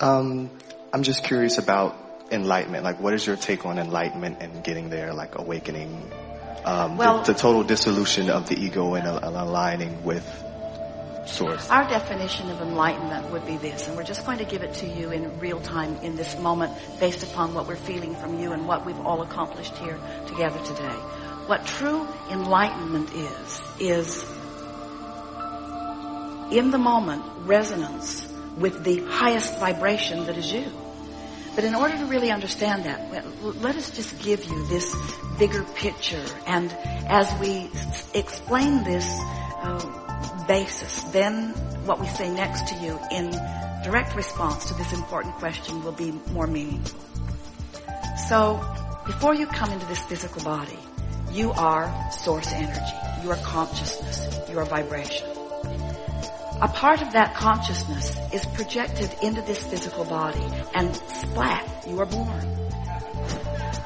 I'm just curious about enlightenment. Like, what is your take on enlightenment and getting there, like awakening, the total dissolution of the ego and aligning with Source? Our definition of enlightenment would be this, and we're just going to give it to you in real time in this moment based upon what we're feeling from you and what we've all accomplished here together today. What true enlightenment is in the moment resonance with the highest vibration that is you. But in order to really understand that, let us just give you this bigger picture. And as we explain this basis, then what we say next to you in direct response to this important question will be more meaningful. So, before you come into this physical body, you are source energy. You are consciousness. You are vibration. A part of that consciousness is projected into this physical body, and splat, you are born.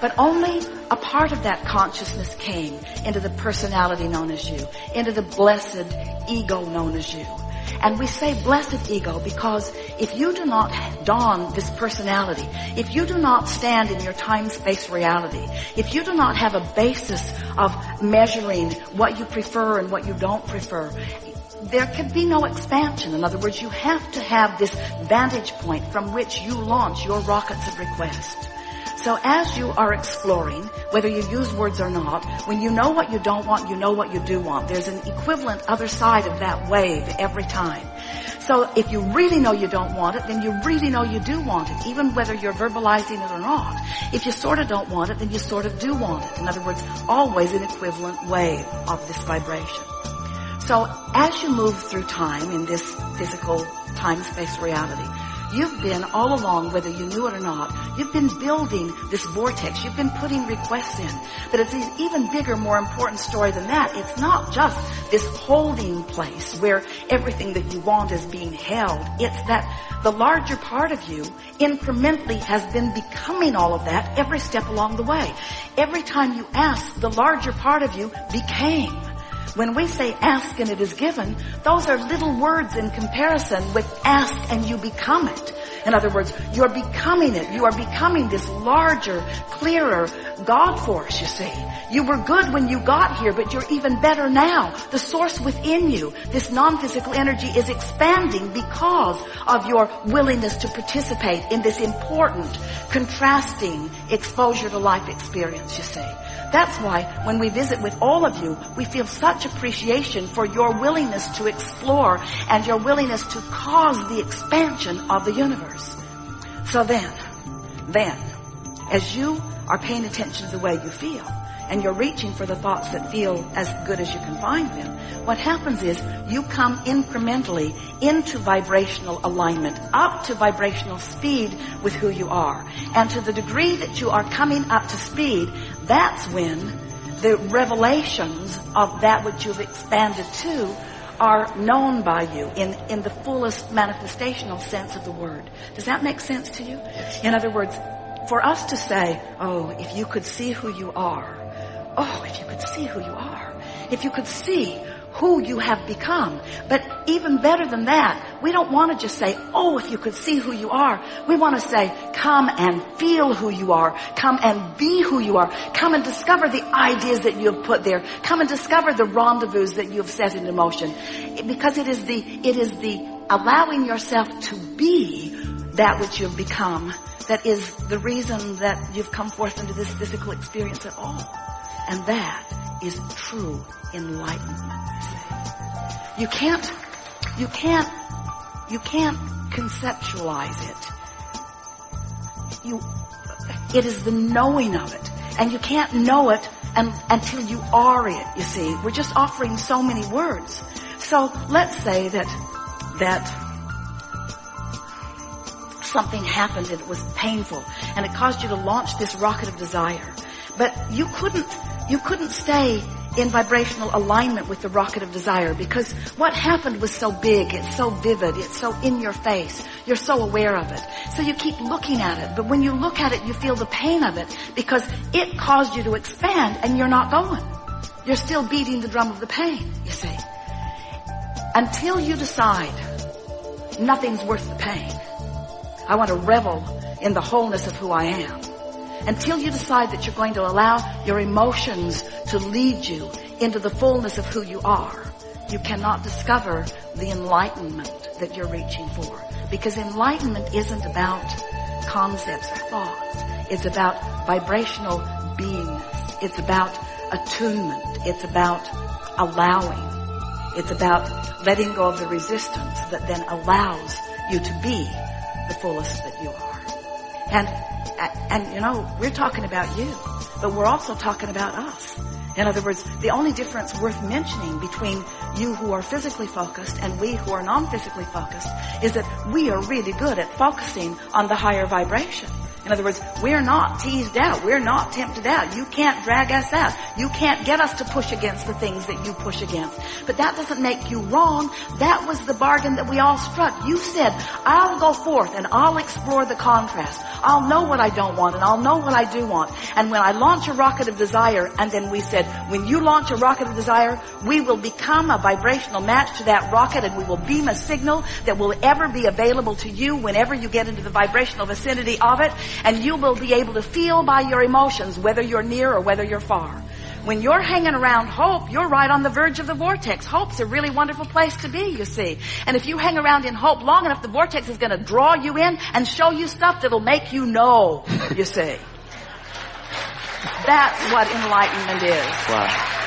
But only a part of that consciousness came into the personality known as you, into the blessed ego known as you. And we say blessed ego because if you do not don this personality, if you do not stand in your time-space reality, if you do not have a basis of measuring what you prefer and what you don't prefer, there can be no expansion. In other words, you have to have this vantage point from which you launch your rockets of request. So as you are exploring, whether you use words or not, when you know what you don't want, you know what you do want. There's an equivalent other side of that wave every time. So if you really know you don't want it, then you really know you do want it, even whether you're verbalizing it or not. If you sort of don't want it, then you sort of do want it. In other words, always an equivalent wave of this vibration. So as you move through time in this physical time-space reality, you've been all along, whether you knew it or not, you've been building this vortex. You've been putting requests in. But it's an even bigger, more important story than that. It's not just this holding place where everything that you want is being held. It's that the larger part of you incrementally has been becoming all of that every step along the way. Every time you ask, the larger part of you became. When we say ask and it is given, those are little words in comparison with ask and you become it. In other words, you're becoming it. You are becoming this larger, clearer God force, you see. You were good when you got here, but you're even better now. The source within you, this non-physical energy, is expanding because of your willingness to participate in this important, contrasting exposure to life experience, you see. That's why when we visit with all of you, we feel such appreciation for your willingness to explore and your willingness to cause the expansion of the universe. So then, as you are paying attention to the way you feel, and you're reaching for the thoughts that feel as good as you can find them, what happens is you come incrementally into vibrational alignment, up to vibrational speed with who you are. And to the degree that you are coming up to speed, that's when the revelations of that which you've expanded to are known by you in the fullest manifestational sense of the word. Does that make sense to you? In other words, for us to say, oh, if you could see who you are, oh, if you could see who you are, if you could see who you have become. But even better than that, we don't want to just say, oh, if you could see who you are. We want to say, come and feel who you are. Come and be who you are. Come and discover the ideas that you have put there. Come and discover the rendezvous that you have set into motion. Because it is the allowing yourself to be that which you have become that is the reason that you've come forth into this physical experience at all. And that is true enlightenment, you see. You can't conceptualize it. It is the knowing of it. And you can't know it until you are it, you see. We're just offering so many words. So let's say that something happened and it was painful and it caused you to launch this rocket of desire. But you couldn't stay in vibrational alignment with the rocket of desire because what happened was so big, it's so vivid, it's so in your face, you're so aware of it. So you keep looking at it, but when you look at it, you feel the pain of it because it caused you to expand and you're not going. You're still beating the drum of the pain, you see. Until you decide nothing's worth the pain. I want to revel in the wholeness of who I am. Until you decide that you're going to allow your emotions to lead you into the fullness of who you are, you cannot discover the enlightenment that you're reaching for. Because enlightenment isn't about concepts or thoughts. It's about vibrational beingness. It's about attunement. It's about allowing. It's about letting go of the resistance that then allows you to be the fullest that you are. And you know, we're talking about you, but we're also talking about us. In other words, the only difference worth mentioning between you who are physically focused and we who are non-physically focused is that we are really good at focusing on the higher vibration. In other words, we're not teased out. We're not tempted out. You can't drag us out. You can't get us to push against the things that you push against. But that doesn't make you wrong. That was the bargain that we all struck. You said, I'll go forth and I'll explore the contrast. I'll know what I don't want and I'll know what I do want. And when I launch a rocket of desire, and then we said, when you launch a rocket of desire, we will become a vibrational match to that rocket and we will beam a signal that will ever be available to you whenever you get into the vibrational vicinity of it. And you will be able to feel by your emotions whether you're near or whether you're far. When you're hanging around hope, you're right on the verge of the vortex. Hope's a really wonderful place to be, you see. And if you hang around in hope long enough, the vortex is going to draw you in and show you stuff that'll make you know, you see. That's what enlightenment is. Wow.